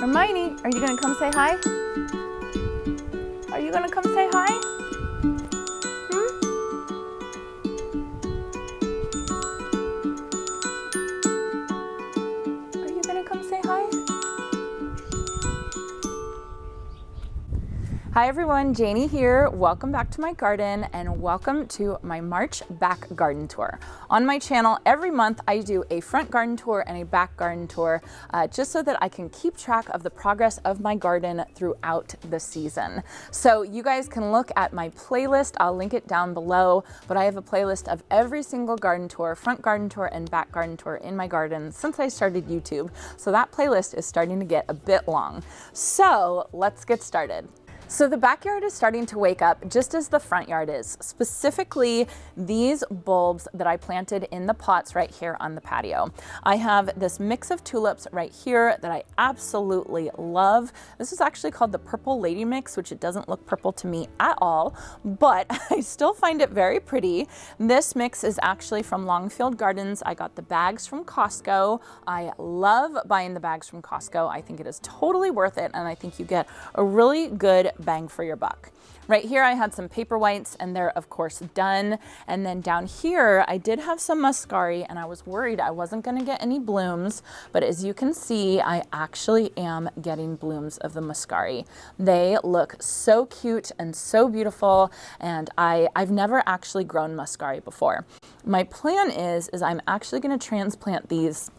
Hermione, are you gonna come say hi? Are you gonna come say hi? Are you gonna come say hi? Hi everyone, Janie here. Welcome back to my garden and welcome to my March back garden tour. On my channel, every month I do a front garden tour and a back garden tour just so that I can keep track of the progress of my garden throughout the season. So you guys can look at my playlist. I'll link it down below, but I have a playlist of every single garden tour, front garden tour and back garden tour in my garden since I started YouTube. So that playlist is starting to get a bit long. So let's get started. So the backyard is starting to wake up just as the front yard is, specifically these bulbs that I planted in the pots right here on the patio. I have this mix of tulips right here that I absolutely love. This is actually called the Purple Lady Mix, which it doesn't look purple to me at all, but I still find it very pretty. This mix is actually from Longfield Gardens. I got the bags from Costco. I love buying the bags from Costco. I think it is totally worth it, and I think you get a really good bang for your buck. Right here I had some paper whites and they're of course done. And then down here I did have some muscari and I was worried I wasn't going to get any blooms, but as you can see I actually am getting blooms of the muscari. They look so cute and so beautiful, and I've never actually grown muscari before. My plan is I'm actually going to transplant these,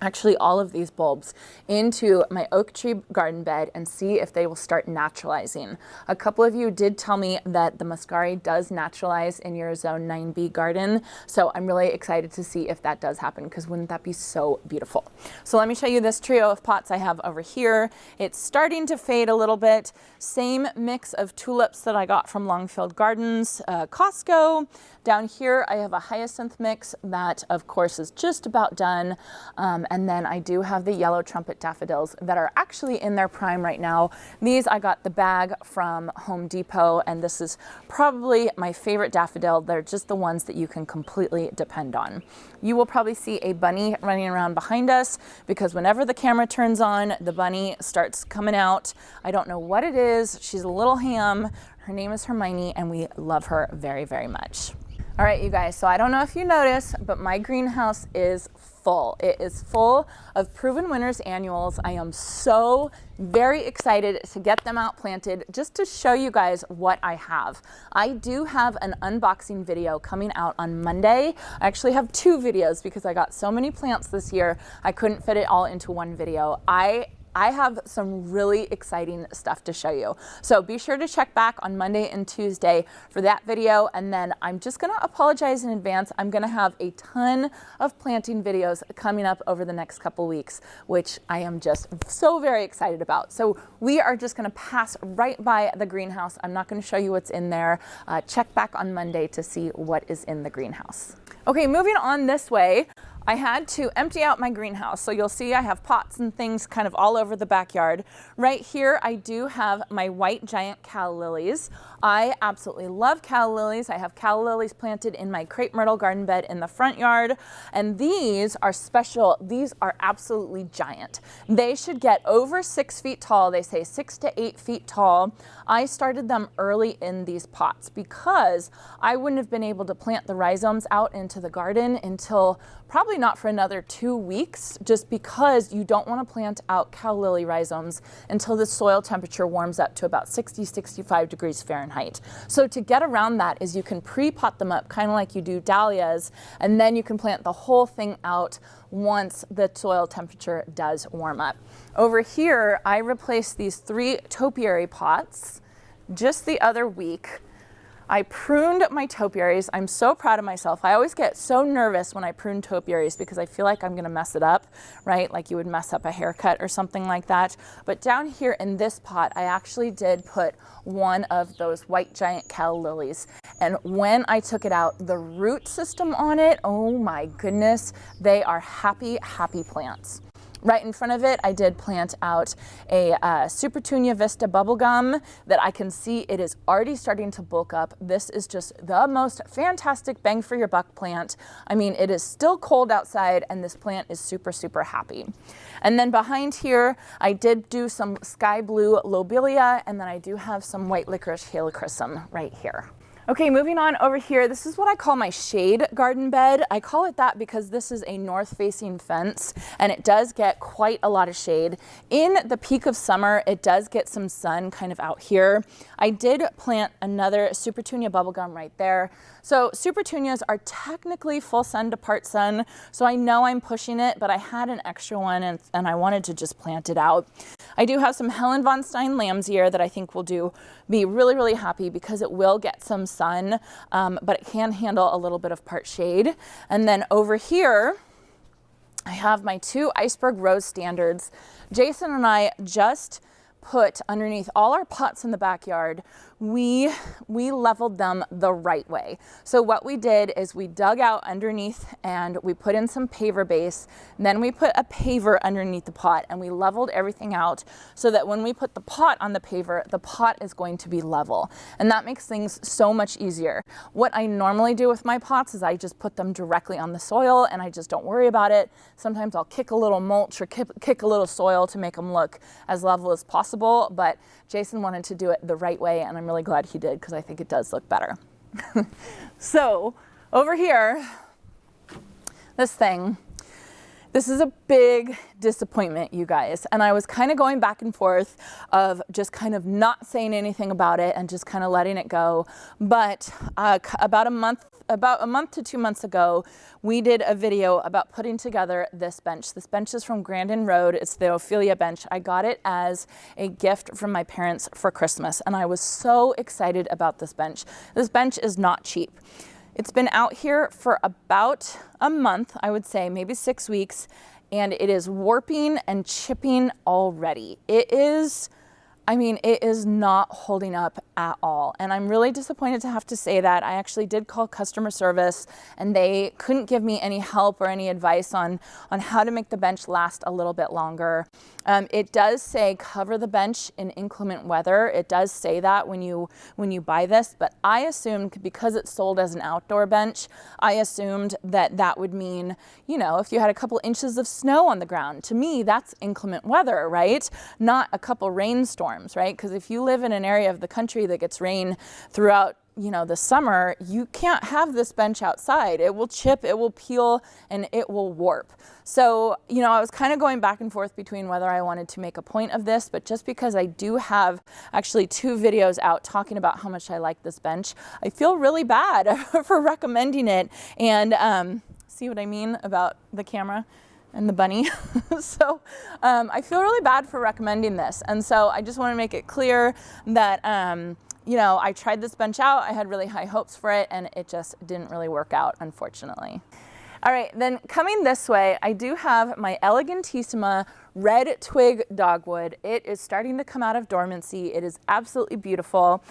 actually all of these bulbs, into my oak tree garden bed and see if they will start naturalizing. A couple of you did tell me that the muscari does naturalize in your zone 9B garden, so I'm really excited to see if that does happen, because wouldn't that be so beautiful? So let me show you this trio of pots I have over here. It's starting to fade a little bit. Same mix of tulips that I got from Longfield Gardens, Costco. Down here I have a hyacinth mix that of course is just about done. And then I do have the yellow trumpet daffodils that are actually in their prime right now. These I got the bag from Home Depot, and this is probably my favorite daffodil. They're just the ones that you can completely depend on. You will probably see a bunny running around behind us because whenever the camera turns on, the bunny starts coming out. I don't know what it is. She's a little ham. Her name is Hermione, and we love her very, very much. All right, you guys, so I don't know if you noticed, but my greenhouse is full. It is full of Proven Winners annuals. I am so very excited to get them out planted just to show you guys what I have. I do have an unboxing video coming out on Monday. I actually have two videos because I got so many plants this year, I couldn't fit it all into one video. I have some really exciting stuff to show you. So be sure to check back on Monday and Tuesday for that video. And then I'm just gonna apologize in advance. I'm gonna have a ton of planting videos coming up over the next couple weeks, which I am just so very excited about. So we are just gonna pass right by the greenhouse. I'm not gonna show you what's in there. Check back on Monday to see what is in the greenhouse. Okay, moving on this way. I had to empty out my greenhouse. So you'll see I have pots and things kind of all over the backyard. Right here, I do have my white giant calla lilies. I absolutely love calla lilies. I have calla lilies planted in my crepe myrtle garden bed in the front yard. And these are special. These are absolutely giant. They should get over 6 feet tall. They say 6 to 8 feet tall. I started them early in these pots because I wouldn't have been able to plant the rhizomes out into the garden until probably not for another 2 weeks, just because you don't want to plant out calla lily rhizomes until the soil temperature warms up to about 60, 65 degrees Fahrenheit. So to get around that is you can pre-pot them up kind of like you do dahlias, and then you can plant the whole thing out once the soil temperature does warm up. Over here, I replaced these 3 topiary pots just the other week. I pruned my topiaries. I'm so proud of myself. I always get so nervous when I prune topiaries because I feel like I'm gonna mess it up, right? Like you would mess up a haircut or something like that. But down here in this pot, I actually did put one of those white giant calla lilies. And when I took it out, the root system on it, oh my goodness, they are happy, happy plants. Right in front of it, I did plant out a Supertunia Vista bubblegum that I can see it is already starting to bulk up. This is just the most fantastic bang for your buck plant. I mean, it is still cold outside and this plant is super, super happy. And then behind here, I did do some sky blue lobelia, and then I do have some white licorice helichrysum right here. Okay, moving on over here, this is what I call my shade garden bed. I call it that because this is a north-facing fence and it does get quite a lot of shade. In the peak of summer, it does get some sun kind of out here. I did plant another Supertunia bubblegum right there. So Supertunias are technically full sun to part sun, so I know I'm pushing it, but I had an extra one and I wanted to just plant it out. I do have some Helen von Stein lambs here that I think will be really, really happy because it will get some sun, but it can handle a little bit of part shade. And then over here, I have my 2 iceberg rose standards. Jason and I just put underneath all our pots in the backyard, we leveled them the right way. So what we did is we dug out underneath and we put in some paver base, and then we put a paver underneath the pot and we leveled everything out so that when we put the pot on the paver, the pot is going to be level. And that makes things so much easier. What I normally do with my pots is I just put them directly on the soil and I just don't worry about it. Sometimes I'll kick a little mulch or kick a little soil to make them look as level as possible, but Jason wanted to do it the right way and I'm really glad he did because I think it does look better. So over here, this is a big disappointment, you guys. And I was kind of going back and forth of just kind of not saying anything about it and just kind of letting it go. But about a month to 2 months ago, we did a video about putting together this bench. This bench is from Grandin Road. It's the Ophelia bench. I got it as a gift from my parents for Christmas, and I was so excited about this bench. This bench is not cheap. It's been out here for about a month, I would say, maybe 6 weeks, and it is warping and chipping already. It is not holding up at all. And I'm really disappointed to have to say that. I actually did call customer service and they couldn't give me any help or any advice on how to make the bench last a little bit longer. It does say cover the bench in inclement weather. It does say that when you buy this, but I assumed because it's sold as an outdoor bench, I assumed that would mean, if you had a couple inches of snow on the ground. To me, that's inclement weather, right? Not a couple rainstorms, right? Because if you live in an area of the country that gets rain throughout the summer, you can't have this bench outside. It will chip, it will peel, and it will warp. So, I was kind of going back and forth between whether I wanted to make a point of this, but just because I do have actually 2 videos out talking about how much I like this bench, I feel really bad for recommending it. And see what I mean about the camera and the bunny. So I feel really bad for recommending this. And so I just want to make it clear that I tried this bench out. I had really high hopes for it and it just didn't really work out, unfortunately. All right, then coming this way, I do have my Elegantissima red twig dogwood. It is starting to come out of dormancy. It is absolutely beautiful.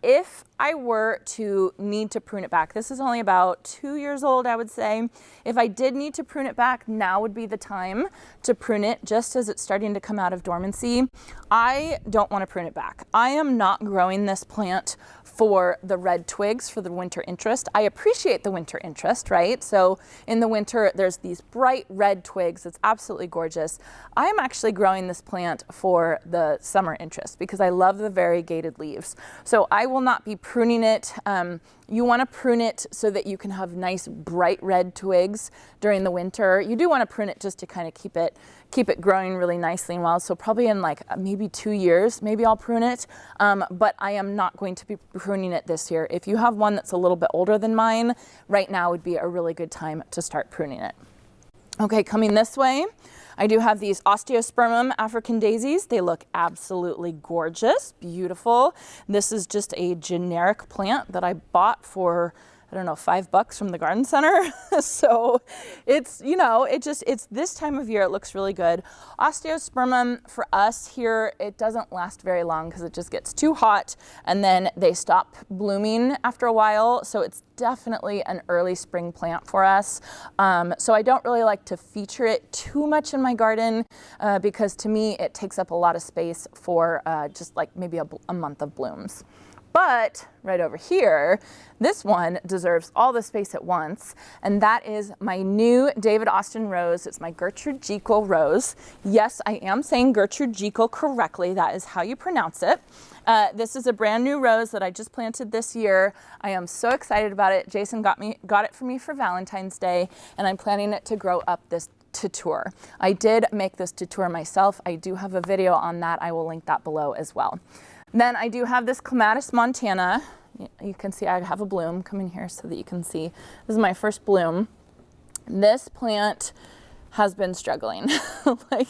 If I were to need to prune it back, this is only about 2 years old, I would say. If I did need to prune it back, now would be the time to prune it just as it's starting to come out of dormancy. I don't want to prune it back. I am not growing this plant for the red twigs, for the winter interest. I appreciate the winter interest, right? So in the winter, there's these bright red twigs. It's absolutely gorgeous. I am actually growing this plant for the summer interest because I love the variegated leaves. So I will not be pruning it. You want to prune it so that you can have nice bright red twigs during the winter. You do want to prune it just to kind of keep it growing really nicely and well. So probably in like maybe 2 years, maybe I'll prune it. But I am not going to be pruning it this year. If you have one that's a little bit older than mine, right now would be a really good time to start pruning it. Okay, coming this way, I do have these Osteospermum African daisies. They look absolutely gorgeous, beautiful. This is just a generic plant that I bought for I don't know, $5 from the garden center. So it's, you know, it's this time of year, it looks really good. Osteospermum for us here, it doesn't last very long because it just gets too hot and then they stop blooming after a while. So it's definitely an early spring plant for us. So I don't really like to feature it too much in my garden because to me, it takes up a lot of space for just like maybe a month of blooms. But right over here, this one deserves all the space at once, and that is my new David Austin rose. It's my Gertrude Jekyll rose. Yes, I am saying Gertrude Jekyll correctly. That is how you pronounce it. This is a brand new rose that I just planted this year. I am so excited about it. Jason got it for me for Valentine's Day, and I'm planning it to grow up this tour. I did make this tour myself. I do have a video on that. I will link that below as well. Then I do have this Clematis montana. You can see I have a bloom. Come in here so that you can see. This is my first bloom. This plant has been struggling. Like,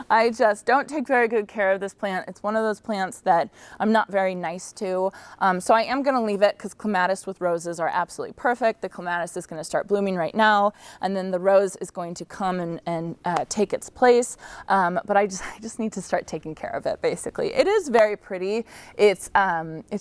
I just don't take very good care of this plant. It's one of those plants that I'm not very nice to. So I am gonna leave it because clematis with roses are absolutely perfect. The clematis is gonna start blooming right now, and then the rose is going to come and take its place. But I just need to start taking care of it, basically. It is very pretty. It's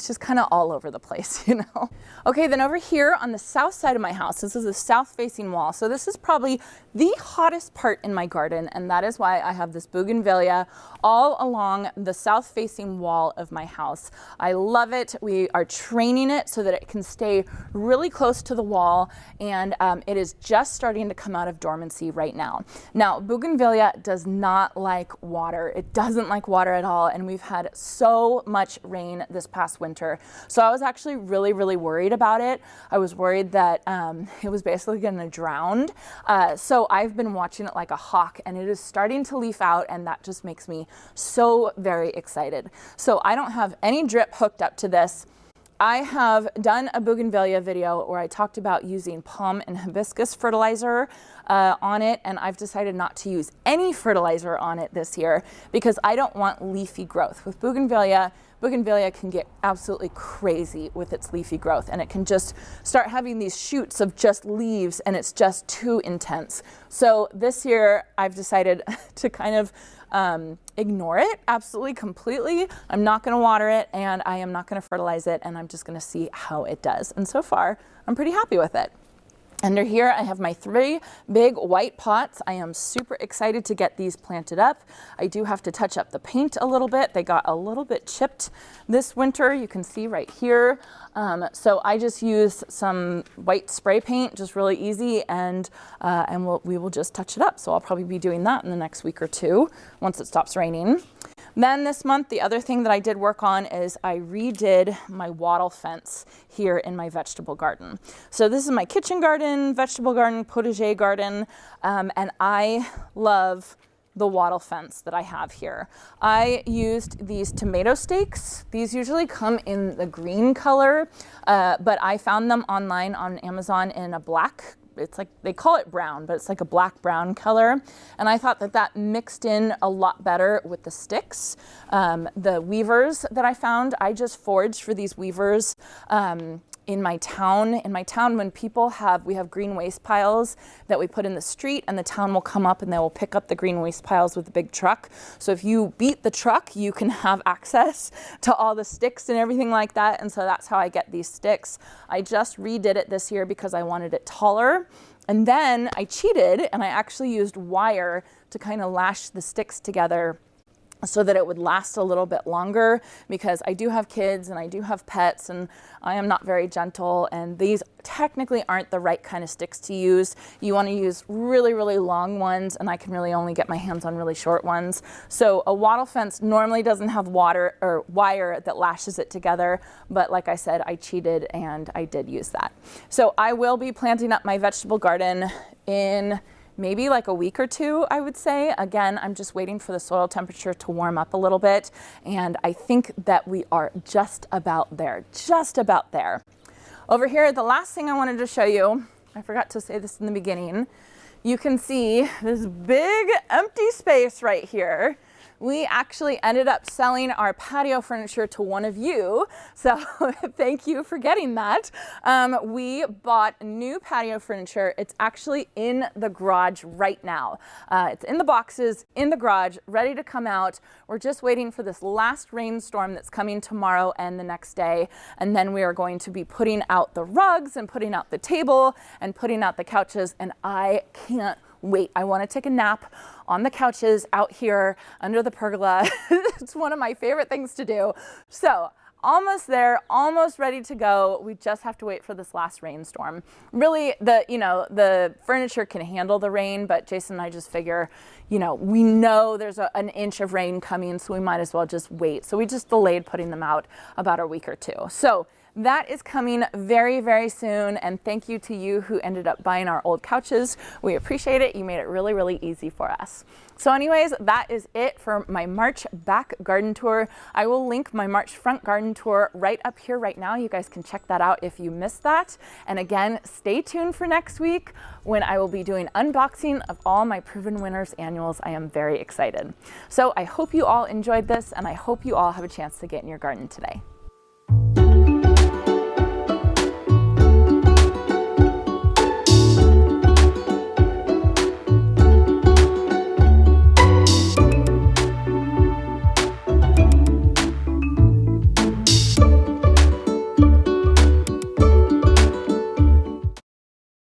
just kind of all over the place, you know? Okay, then over here on the south side of my house, this is a south-facing wall. So this is probably the hottest part in my garden, and that is why I have this bougainvillea all along the south-facing wall of my house. I love it. We are training it so that it can stay really close to the wall, and it is just starting to come out of dormancy right now. Now, bougainvillea does not like water. It doesn't like water at all, and we've had so much rain this past winter. So I was actually really, really worried about it. I was worried that it was basically going to drown. So I've been watching it like a hawk, and it is starting to leaf out, and that just makes me so very excited. So I don't have any drip hooked up to this. I have done a bougainvillea video where I talked about using palm and hibiscus fertilizer on it, and I've decided not to use any fertilizer on it this year because I don't want leafy growth. With bougainvillea can get absolutely crazy with its leafy growth, and it can just start having these shoots of just leaves, and it's just too intense. So this year I've decided to kind of ignore it absolutely completely. I'm not going to water it, and I am not going to fertilize it, and I'm just going to see how it does. And so far, I'm pretty happy with it. Under here, I have my 3 big white pots. I am super excited to get these planted up. I do have to touch up the paint a little bit. They got a little bit chipped this winter. You can see right here. So I just use some white spray paint, just really easy, and we will just touch it up. So I'll probably be doing that in the next week or 2 once it stops raining. Then this month, the other thing that I did work on is I redid my wattle fence here in my vegetable garden. So this is my kitchen garden, vegetable garden, potager garden, and I love the wattle fence that I have here. I used these tomato stakes. These usually come in the green color, but I found them online on Amazon in a black, it's like, they call it brown, but it's like a black brown color. And I thought that mixed in a lot better with the sticks. The weavers that I found, I just foraged for these weavers in my town. In my town, when people we have green waste piles that we put in the street, and the town will come up and they will pick up the green waste piles with a big truck. So if you beat the truck, you can have access to all the sticks and everything like that. And so that's how I get these sticks. I just redid it this year because I wanted it taller. And then I cheated, and I actually used wire to kind of lash the sticks together so that it would last a little bit longer, because I do have kids and I do have pets, and I am not very gentle, and these technically aren't the right kind of sticks to use. You want to use really, really long ones, and I can really only get my hands on really short ones. So a wattle fence normally doesn't have water or wire that lashes it together, but like I said, I cheated and I did use that. So I will be planting up my vegetable garden in maybe like a week or 2, I would say. Again, I'm just waiting for the soil temperature to warm up a little bit, and I think that we are just about there, Over here, the last thing I wanted to show you, I forgot to say this in the beginning, you can see this big empty space right here we actually ended up selling our patio furniture to one of you. So thank you for getting that. We bought new patio furniture. It's actually in the garage right now. It's in the boxes, in the garage, ready to come out. We're just waiting for this last rainstorm that's coming tomorrow and the next day. And then we are going to be putting out the rugs and putting out the table and putting out the couches. And I can't wait. I want to take a nap on the couches out here under the pergola. It's one of my favorite things to do. So almost there, almost ready to go. We just have to wait for this last rainstorm. Really, the furniture can handle the rain, but Jason and I just figure, we know there's an inch of rain coming, so we might as well just wait. So we just delayed putting them out about a week or two. So that is coming very, very soon. And thank you to you who ended up buying our old couches. We appreciate it. You made it really, really easy for us. So anyways, that is it for my March back garden tour. I will link my March front garden tour right up here right now. You guys can check that out if you missed that. And again, stay tuned for next week when I will be doing unboxing of all my Proven Winners annuals. I am very excited. So I hope you all enjoyed this, and I hope you all have a chance to get in your garden today.